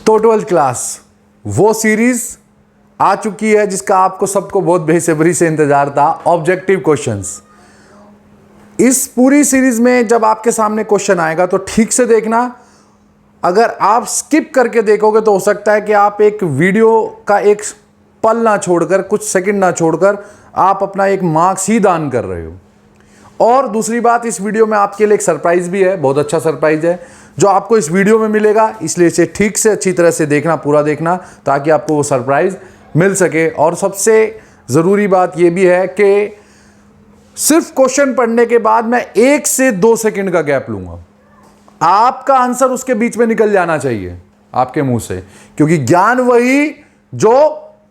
तो 12th class वो series आ चुकी है जिसका आपको सबको बहुत बेसब्री से इंतजार था, ऑब्जेक्टिव क्वेश्चंस। इस पूरी सीरीज में जब आपके सामने क्वेश्चन आएगा तो ठीक से देखना। अगर आप स्किप करके देखोगे तो हो सकता है कि आप एक वीडियो का एक पल ना छोड़कर, कुछ सेकंड ना छोड़कर आप अपना एक मार्क्स ही दान कर रहे हो। और दूसरी बात, इस वीडियो में आपके लिए एक सरप्राइज भी है, बहुत अच्छा सरप्राइज है जो आपको इस वीडियो में मिलेगा। इसलिए इसे ठीक से अच्छी तरह से देखना, पूरा देखना, ताकि आपको वो सरप्राइज मिल सके। और सबसे ज़रूरी बात यह भी है कि सिर्फ क्वेश्चन पढ़ने के बाद मैं 1 से 2 सेकंड का गैप लूंगा। आपका आंसर उसके बीच में निकल जाना चाहिए आपके मुंह से, क्योंकि ज्ञान वही जो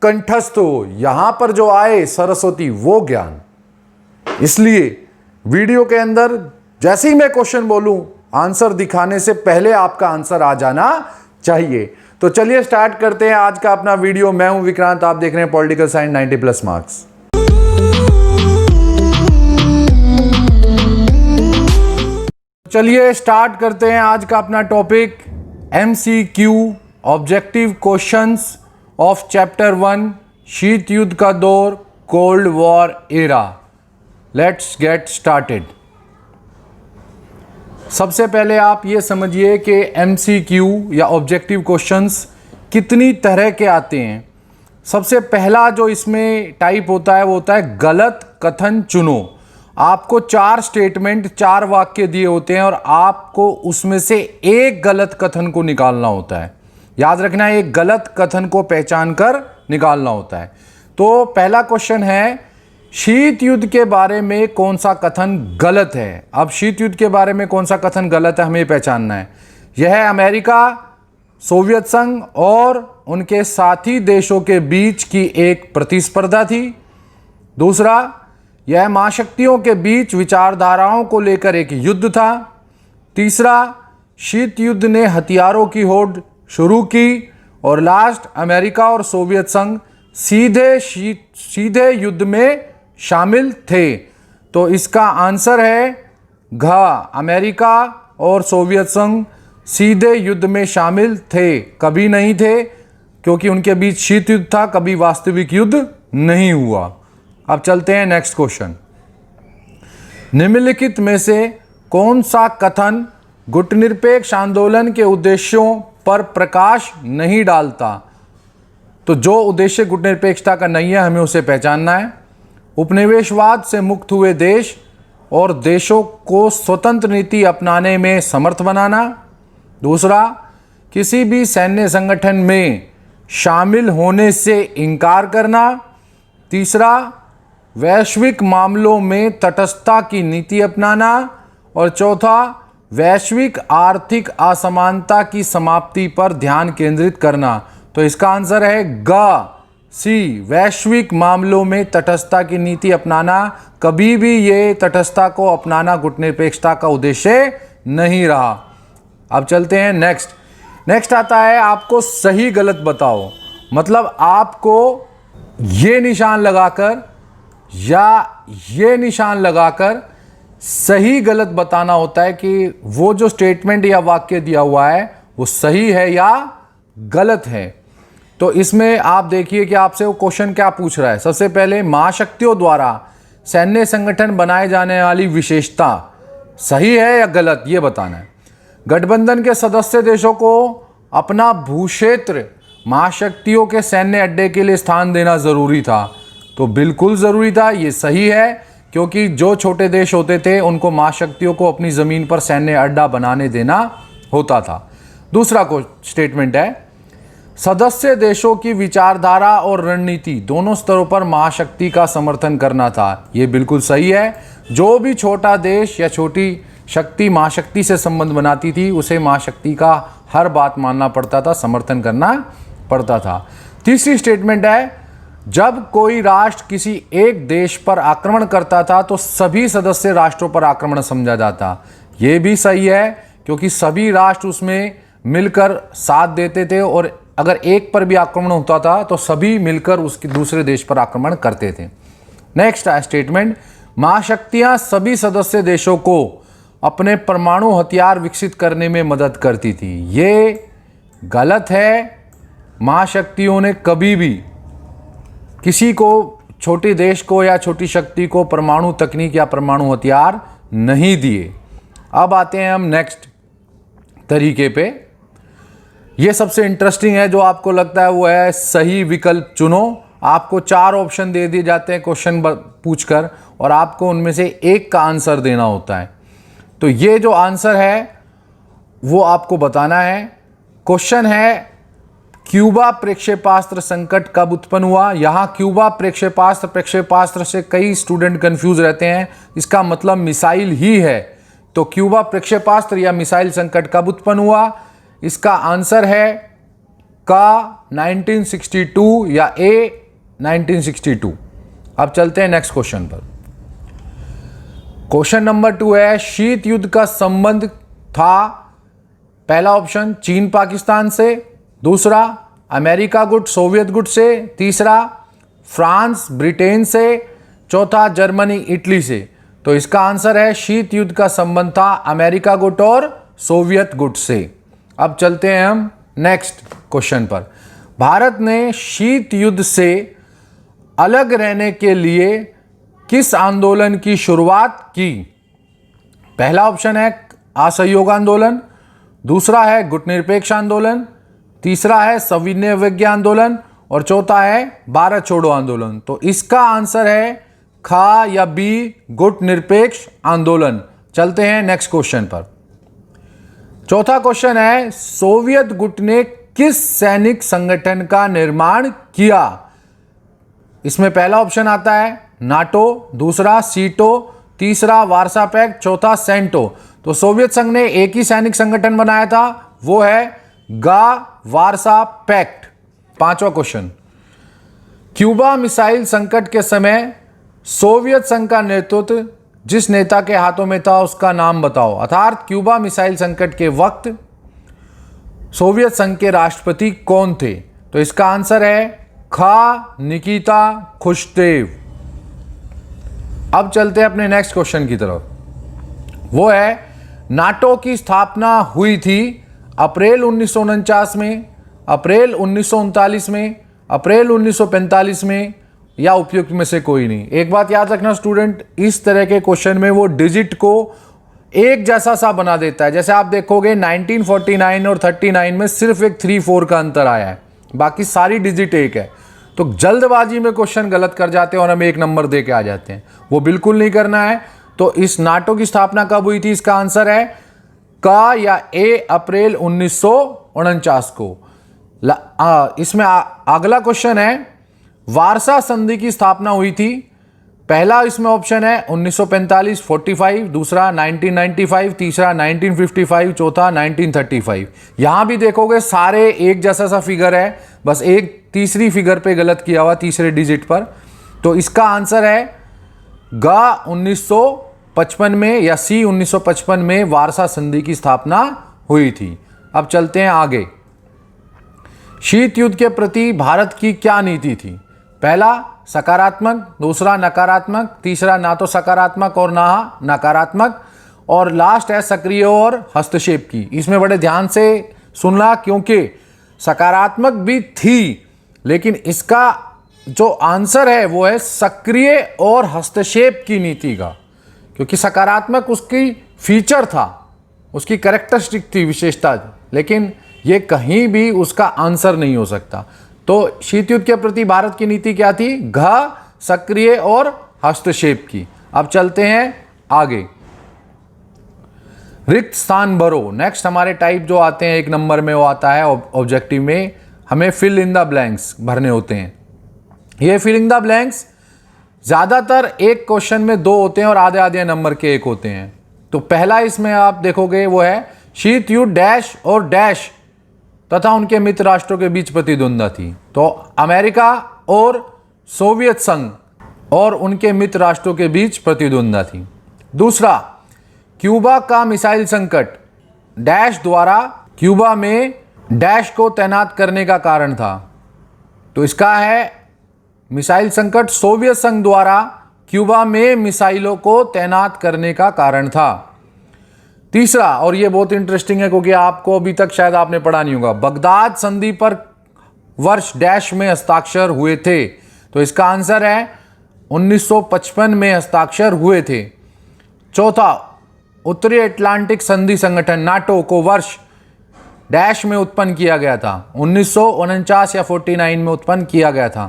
कंठस्थ हो। यहां पर जो आए सरस्वती वो ज्ञान। इसलिए वीडियो के अंदर जैसे ही मैं क्वेश्चन बोलूं, आंसर दिखाने से पहले आपका आंसर आ जाना चाहिए। तो चलिए स्टार्ट करते हैं आज का अपना वीडियो। मैं हूं विक्रांत, आप देख रहे हैं पॉलिटिकल साइंस 90+ मार्क्स। चलिए स्टार्ट करते हैं आज का अपना topic, MCQ objective questions of chapter 1 शीत युद्ध का दौर, cold war era. Let's get started. सबसे पहले आप ये समझिए कि MCQ या ऑब्जेक्टिव क्वेश्चंस कितनी तरह के आते हैं। सबसे पहला जो इसमें टाइप होता है वो होता है गलत कथन चुनो। आपको 4 स्टेटमेंट, 4 वाक्य दिए होते हैं और आपको उसमें से एक गलत कथन को निकालना होता है। याद रखना, एक गलत कथन को पहचान कर निकालना होता है। तो पहला क्वेश्चन है, शीत युद्ध के बारे में कौन सा कथन गलत है। अब शीत युद्ध के बारे में कौन सा कथन गलत है हमें पहचानना है। यह अमेरिका, सोवियत संघ और उनके साथी देशों के बीच की एक प्रतिस्पर्धा थी। दूसरा, यह महाशक्तियों के बीच विचारधाराओं को लेकर एक युद्ध था। तीसरा, शीत युद्ध ने हथियारों की होड़ शुरू की। और लास्ट, अमेरिका और सोवियत संघ सीधे युद्ध में शामिल थे। तो इसका आंसर है घ, अमेरिका और सोवियत संघ सीधे युद्ध में शामिल थे, कभी नहीं थे, क्योंकि उनके बीच शीत युद्ध था, कभी वास्तविक युद्ध नहीं हुआ। अब चलते हैं नेक्स्ट क्वेश्चन। निम्नलिखित में से कौन सा कथन गुटनिरपेक्ष आंदोलन के उद्देश्यों पर प्रकाश नहीं डालता। तो जो उद्देश्य गुटनिरपेक्षता का नहीं है हमें उसे पहचानना है। उपनिवेशवाद से मुक्त हुए देश और देशों को स्वतंत्र नीति अपनाने में समर्थ बनाना। दूसरा, किसी भी सैन्य संगठन में शामिल होने से इनकार करना। तीसरा, वैश्विक मामलों में तटस्थता की नीति अपनाना। और चौथा, वैश्विक आर्थिक असमानता की समाप्ति पर ध्यान केंद्रित करना। तो इसका आंसर है ग, सी, वैश्विक मामलों में तटस्थता की नीति अपनाना। कभी भी ये तटस्थता को अपनाना गुटनिरपेक्षता का उद्देश्य नहीं रहा। अब चलते हैं नेक्स्ट आता है, आपको सही गलत बताओ। मतलब आपको ये निशान लगाकर या ये निशान लगाकर सही गलत बताना होता है कि वो जो स्टेटमेंट या वाक्य दिया हुआ है वो सही है या गलत है। तो इसमें आप देखिए कि आपसे वो क्वेश्चन क्या पूछ रहा है। सबसे पहले, महाशक्तियों द्वारा सैन्य संगठन बनाए जाने वाली विशेषता सही है या गलत, ये बताना है। गठबंधन के सदस्य देशों को अपना भूक्षेत्र महाशक्तियों के सैन्य अड्डे के लिए स्थान देना जरूरी था। तो बिल्कुल जरूरी था, ये सही है, क्योंकि जो छोटे देश होते थे उनको महाशक्तियों को अपनी जमीन पर सैन्य अड्डा बनाने देना होता था। दूसरा स्टेटमेंट है, सदस्य देशों की विचारधारा और रणनीति दोनों स्तरों पर महाशक्ति का समर्थन करना था। ये बिल्कुल सही है। जो भी छोटा देश या छोटी शक्ति महाशक्ति से संबंध बनाती थी उसे महाशक्ति का हर बात मानना पड़ता था, समर्थन करना पड़ता था। तीसरी स्टेटमेंट है, जब कोई राष्ट्र किसी एक देश पर आक्रमण करता था तो सभी सदस्य राष्ट्रों पर आक्रमण समझा जाता। ये भी सही है, क्योंकि सभी राष्ट्र उसमें मिलकर साथ देते थे और अगर एक पर भी आक्रमण होता था तो सभी मिलकर उसके दूसरे देश पर आक्रमण करते थे। नेक्स्ट है स्टेटमेंट, महाशक्तियां सभी सदस्य देशों को अपने परमाणु हथियार विकसित करने में मदद करती थी। ये गलत है। महाशक्तियों ने कभी भी किसी को, छोटे देश को या छोटी शक्ति को परमाणु तकनीक या परमाणु हथियार नहीं दिए। अब आते हैं हम नेक्स्ट तरीके पे। ये सबसे इंटरेस्टिंग है, जो आपको लगता है वो है सही विकल्प चुनो। आपको 4 ऑप्शन दे दिए जाते हैं क्वेश्चन पूछकर, और आपको उनमें से एक का आंसर देना होता है। तो ये जो आंसर है वो आपको बताना है। क्वेश्चन है, क्यूबा प्रक्षेपास्त्र संकट कब उत्पन्न हुआ। यहाँ क्यूबा प्रक्षेपास्त्र से कई स्टूडेंट कंफ्यूज रहते हैं, इसका मतलब मिसाइल ही है। तो क्यूबा प्रक्षेपास्त्र या मिसाइल संकट कब उत्पन्न हुआ, इसका आंसर है का 1962 या ए 1962। अब चलते हैं नेक्स्ट क्वेश्चन पर। क्वेश्चन नंबर 2 है, शीत युद्ध का संबंध था। पहला ऑप्शन चीन पाकिस्तान से, दूसरा अमेरिका गुट सोवियत गुट से, तीसरा फ्रांस ब्रिटेन से, चौथा जर्मनी इटली से। तो इसका आंसर है शीत युद्ध का संबंध था अमेरिका गुट और सोवियत गुट से। अब चलते हैं हम नेक्स्ट क्वेश्चन पर। भारत ने शीत युद्ध से अलग रहने के लिए किस आंदोलन की शुरुआत की। पहला ऑप्शन है असहयोग आंदोलन, दूसरा है गुटनिरपेक्ष आंदोलन, तीसरा है सविनय अवज्ञा आंदोलन और चौथा है भारत छोड़ो आंदोलन। तो इसका आंसर है खा या बी गुटनिरपेक्ष आंदोलन। चलते हैं नेक्स्ट क्वेश्चन पर। चौथा क्वेश्चन है, सोवियत गुट ने किस सैनिक संगठन का निर्माण किया। इसमें पहला ऑप्शन आता है नाटो, दूसरा सीटो, तीसरा वार्सा पैक्ट, चौथा सेंटो। तो सोवियत संघ ने एक ही सैनिक संगठन बनाया था, वो है वार्सा पैक्ट। पांचवा क्वेश्चन, क्यूबा मिसाइल संकट के समय सोवियत संघ का नेतृत्व जिस नेता के हाथों में था उसका नाम बताओ। अर्थात क्यूबा मिसाइल संकट के वक्त सोवियत संघ के राष्ट्रपति कौन थे। तो इसका आंसर है खा निकिता खुश्चेव। अब चलते हैं अपने नेक्स्ट क्वेश्चन की तरफ। वो है, नाटो की स्थापना हुई थी अप्रैल 1949 में, अप्रैल 1939 में, अप्रैल 1945 में या उपयुक्त में से कोई नहीं। एक बात याद रखना स्टूडेंट, इस तरह के क्वेश्चन में वो डिजिट को एक जैसा सा बना देता है। जैसे आप देखोगे 1949 और 39 में सिर्फ एक 3-4 का अंतर आया है, बाकी सारी डिजिट एक है। तो जल्दबाजी में क्वेश्चन गलत कर जाते हैं और हम 1 नंबर दे के आ जाते हैं, वो बिल्कुल नहीं करना है। तो इस नाटो की स्थापना कब हुई थी, इसका आंसर है का या ए अप्रैल 1949 को। इसमें अगला क्वेश्चन है, वार्सा संधि की स्थापना हुई थी। पहला इसमें ऑप्शन है 1945 45, दूसरा 1995, तीसरा 1955, चौथा 1935। यहां भी देखोगे सारे एक जैसा सा फिगर है, बस एक तीसरी फिगर पे गलत किया हुआ, तीसरे डिजिट पर। तो इसका आंसर है गा 1955 में या सी 1955 में वार्सा संधि की स्थापना हुई थी। अब चलते हैं आगे। शीत युद्ध के प्रति भारत की क्या नीति थी। पहला सकारात्मक, दूसरा नकारात्मक, तीसरा ना तो सकारात्मक और ना नकारात्मक, और लास्ट है सक्रिय और हस्तक्षेप की। इसमें बड़े ध्यान से सुनना, क्योंकि सकारात्मक भी थी लेकिन इसका जो आंसर है वो है सक्रिय और हस्तक्षेप की नीति का, क्योंकि सकारात्मक उसकी फीचर था, उसकी कैरेक्टरिस्टिक थी, विशेषता, लेकिन ये कहीं भी उसका आंसर नहीं हो सकता। तो शीत युद्ध के प्रति भारत की नीति क्या थी, घ सक्रिय और हस्तक्षेप की। अब चलते हैं आगे। रिक्त स्थान भरो। नेक्स्ट हमारे टाइप जो आते हैं 1 नंबर में, वो आता है ऑब्जेक्टिव में हमें फिल इन द ब्लैंक्स भरने होते हैं। ये फिल इन द ब्लैंक्स ज्यादातर एक क्वेश्चन में 2 होते हैं और आधे आधे नंबर के 1 होते हैं। तो पहला इसमें आप देखोगे वो है, शीत युद्ध डैश और डैश तथा उनके मित्र राष्ट्रों के बीच प्रतिद्वंद्विता थी। तो अमेरिका और सोवियत संघ और उनके मित्र राष्ट्रों के बीच प्रतिद्वंद्विता थी। दूसरा, क्यूबा का मिसाइल संकट डैश द्वारा क्यूबा में डैश को तैनात करने का कारण था। तो इसका है मिसाइल संकट सोवियत संघ द्वारा क्यूबा में मिसाइलों को तैनात करने का कारण था। तीसरा, और ये बहुत इंटरेस्टिंग है क्योंकि आपको अभी तक शायद आपने पढ़ा नहीं होगा, बगदाद संधि पर वर्ष डैश में हस्ताक्षर हुए थे। तो इसका आंसर है 1955 में हस्ताक्षर हुए थे। चौथा, उत्तरी अटलांटिक संधि संगठन नाटो को वर्ष डैश में उत्पन्न किया गया था। 1949 या 49 में उत्पन्न किया गया था।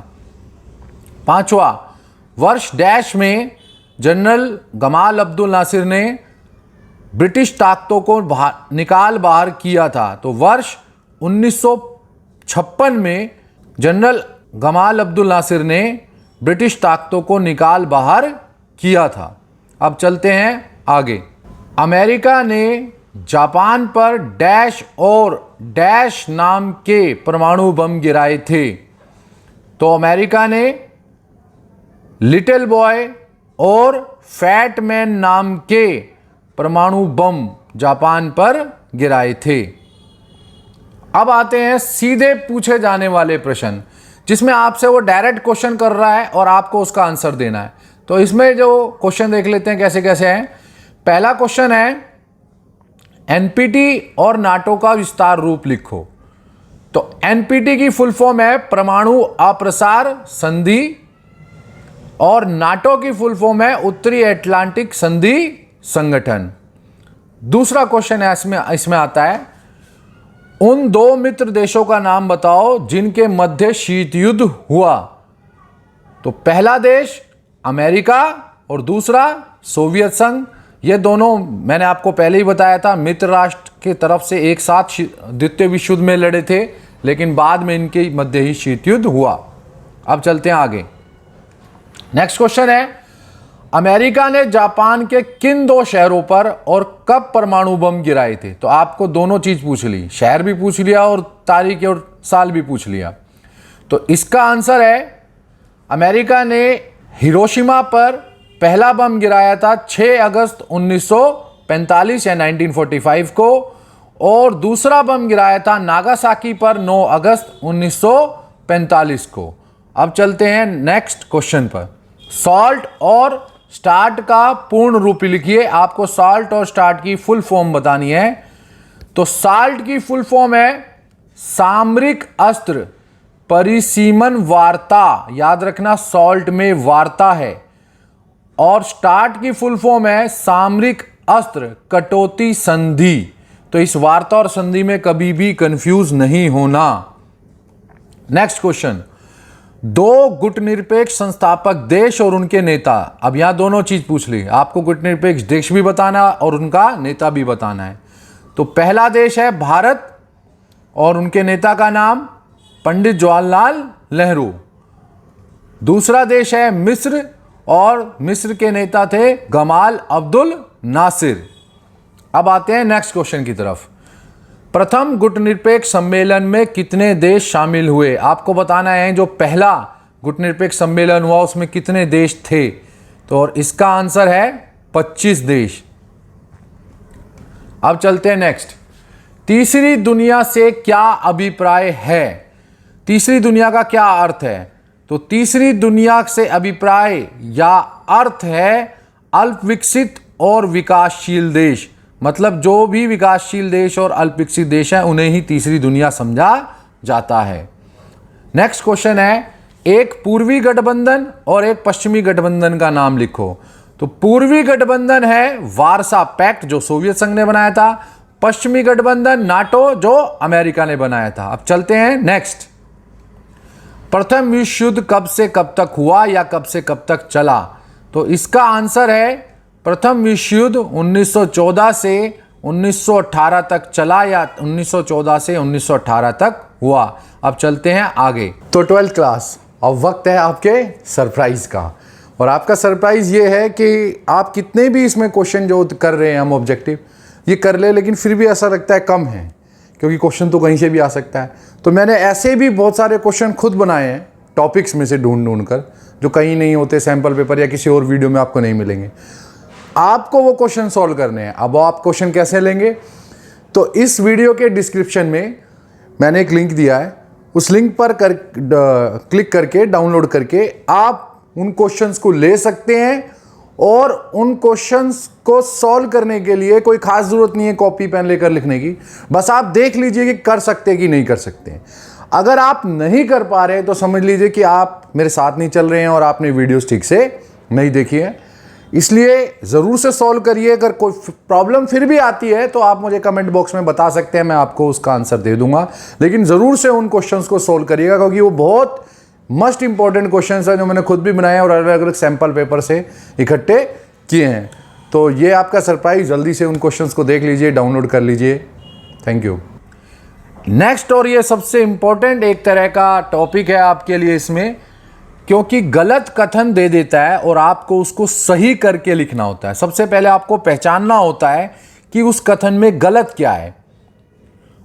पांचवा, वर्ष डैश में जनरल गमाल अब्दुल नासिर ने ब्रिटिश ताकतों को निकाल बाहर किया था। तो वर्ष 1956 में जनरल गमाल अब्दुल नासिर ने ब्रिटिश ताकतों को निकाल बाहर किया था। अब चलते हैं आगे। अमेरिका ने जापान पर डैश और डैश नाम के परमाणु बम गिराए थे। तो अमेरिका ने लिटिल बॉय और फैट मैन नाम के परमाणु बम जापान पर गिराए थे। अब आते हैं सीधे पूछे जाने वाले प्रश्न, जिसमें आपसे वो डायरेक्ट क्वेश्चन कर रहा है और आपको उसका आंसर देना है। तो इसमें जो क्वेश्चन देख लेते हैं कैसे कैसे हैं। पहला क्वेश्चन है, एनपीटी और नाटो का विस्तार रूप लिखो। तो एनपीटी की फुल फॉर्म है परमाणु अप्रसार संधि और नाटो की फुल फॉर्म है उत्तरी अटलांटिक संधि संगठन। दूसरा क्वेश्चन है इसमें आता है, उन दो मित्र देशों का नाम बताओ जिनके मध्य शीत युद्ध हुआ। तो पहला देश अमेरिका और दूसरा सोवियत संघ। ये दोनों मैंने आपको पहले ही बताया था मित्र राष्ट्र की तरफ से एक साथ द्वितीय विश्व युद्ध में लड़े थे, लेकिन बाद में इनके मध्य ही शीत युद्ध हुआ। अब चलते हैं आगे। नेक्स्ट क्वेश्चन है, अमेरिका ने जापान के किन दो शहरों पर और कब परमाणु बम गिराए थे। तो आपको दोनों चीज पूछ ली, शहर भी पूछ लिया और तारीख और साल भी पूछ लिया। तो इसका आंसर है, अमेरिका ने हिरोशिमा पर पहला बम गिराया था 6 अगस्त 1945 या 1945 को, और दूसरा बम गिराया था नागासाकी पर 9 अगस्त 1945 को। अब चलते हैं नेक्स्ट क्वेश्चन पर। सॉल्ट और स्टार्ट का पूर्ण रूप लिखिए। आपको सॉल्ट और स्टार्ट की फुल फॉर्म बतानी है। तो सॉल्ट की फुल फॉर्म है सामरिक अस्त्र परिसीमन वार्ता। याद रखना, सॉल्ट में वार्ता है। और स्टार्ट की फुल फॉर्म है सामरिक अस्त्र कटौती संधि। तो इस वार्ता और संधि में कभी भी कंफ्यूज नहीं होना। नेक्स्ट क्वेश्चन, दो गुटनिरपेक्ष संस्थापक देश और उनके नेता। अब यहां दोनों चीज पूछ ली, आपको गुटनिरपेक्ष देश भी बताना और उनका नेता भी बताना है। तो पहला देश है भारत और उनके नेता का नाम पंडित जवाहरलाल नेहरू। दूसरा देश है मिस्र और मिस्र के नेता थे गमाल अब्दुल नासिर। अब आते हैं नेक्स्ट क्वेश्चन की तरफ। प्रथम गुटनिरपेक्ष सम्मेलन में कितने देश शामिल हुए। आपको बताना है जो पहला गुटनिरपेक्ष सम्मेलन हुआ उसमें कितने देश थे। तो और इसका आंसर है 25 देश। अब चलते हैं नेक्स्ट। तीसरी दुनिया से क्या अभिप्राय है। तीसरी दुनिया का क्या अर्थ है। तो तीसरी दुनिया से अभिप्राय या अर्थ है अल्प विकसित और विकासशील देश। मतलब जो भी विकासशील देश और अल्प विकसित देश हैं उन्हें ही तीसरी दुनिया समझा जाता है। नेक्स्ट क्वेश्चन है, एक पूर्वी गठबंधन और एक पश्चिमी गठबंधन का नाम लिखो। तो पूर्वी गठबंधन है वारसा पैक्ट जो सोवियत संघ ने बनाया था। पश्चिमी गठबंधन नाटो जो अमेरिका ने बनाया था। अब चलते हैं नेक्स्ट। प्रथम विश्व युद्ध कब से कब तक हुआ या कब से कब तक चला। तो इसका आंसर है प्रथम विश्व युद्ध 1914 से 1918 तक चला या 1914 से 1918 तक हुआ। अब चलते हैं आगे। तो 12th क्लास, अब वक्त है आपके सरप्राइज का। और आपका सरप्राइज ये है कि आप कितने भी इसमें क्वेश्चन जो कर रहे हैं हम ऑब्जेक्टिव ये कर ले, लेकिन फिर भी ऐसा लगता है कम है क्योंकि क्वेश्चन तो कहीं से भी आ सकता है। तो मैंने ऐसे भी बहुत सारे क्वेश्चन खुद बनाए हैं टॉपिक्स में से ढूंढ कर, जो कहीं नहीं होते सैम्पल पेपर या किसी और वीडियो में आपको नहीं मिलेंगे। आपको वो क्वेश्चन सॉल्व करने हैं। अब आप क्वेश्चन कैसे लेंगे। तो इस वीडियो के डिस्क्रिप्शन में मैंने एक लिंक दिया है, उस लिंक पर क्लिक करके डाउनलोड करके आप उन क्वेश्चंस को ले सकते हैं और उन क्वेश्चंस को सॉल्व करने के लिए कोई खास जरूरत नहीं है कॉपी पेन लेकर लिखने की, बस आप देख लीजिए कि कर सकते कि नहीं कर सकते। अगर आप नहीं कर पा रहे तो समझ लीजिए कि आप मेरे साथ नहीं चल रहे हैं और आपने वीडियोस ठीक से नहीं देखी है। इसलिए ज़रूर से सॉल्व करिए। अगर कोई प्रॉब्लम फिर भी आती है तो आप मुझे कमेंट बॉक्स में बता सकते हैं, मैं आपको उसका आंसर दे दूंगा। लेकिन ज़रूर से उन क्वेश्चंस को सॉल्व करिएगा, क्योंकि वो बहुत मस्ट इंपॉर्टेंट क्वेश्चंस हैं जो मैंने खुद भी बनाए और अलग अलग सैंपल पेपर से इकट्ठे किए हैं। तो ये आपका सरप्राइज, जल्दी से उन क्वेश्चंस को देख लीजिए, डाउनलोड कर लीजिए। Thank you. नेक्स्ट, और ये सबसे इंपॉर्टेंट एक तरह का टॉपिक है आपके लिए इसमें, क्योंकि गलत कथन दे देता है और आपको उसको सही करके लिखना होता है। सबसे पहले आपको पहचानना होता है कि उस कथन में गलत क्या है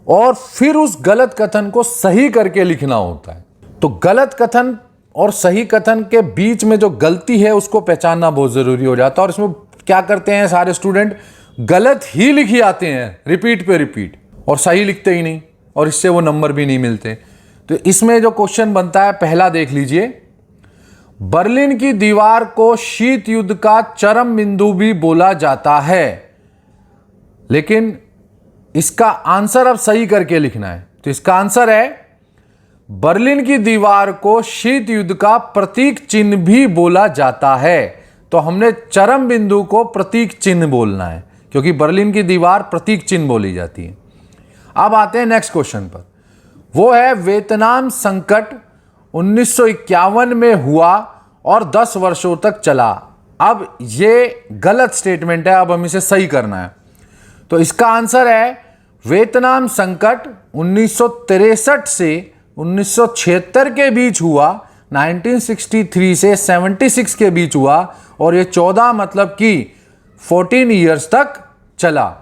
और फिर उस गलत कथन को सही करके लिखना होता है। तो गलत कथन और सही कथन के बीच में जो गलती है उसको पहचानना बहुत जरूरी हो जाता है। और इसमें क्या करते हैं सारे स्टूडेंट, गलत ही लिखी आते हैं रिपीट पे रिपीट, और सही लिखते ही नहीं, और इससे वो नंबर भी नहीं मिलते। तो इसमें जो क्वेश्चन बनता है, पहला देख लीजिए। बर्लिन की दीवार को शीत युद्ध का चरम बिंदु भी बोला जाता है, लेकिन इसका आंसर अब सही करके लिखना है। तो इसका आंसर है, बर्लिन की दीवार को शीत युद्ध का प्रतीक चिन्ह भी बोला जाता है। तो हमने चरम बिंदु को प्रतीक चिन्ह बोलना है, क्योंकि बर्लिन की दीवार प्रतीक चिन्ह बोली जाती है। अब आते हैं नेक्स्ट क्वेश्चन पर। वो है, वियतनाम संकट 1951 में हुआ और 10 वर्षों तक चला। अब ये गलत स्टेटमेंट है, अब हमें इसे सही करना है। तो इसका आंसर है, वियतनाम संकट 1963 से 1976 के बीच हुआ, 1963 से 76 के बीच हुआ, और ये 14 मतलब कि 14 ईयर्स तक चला।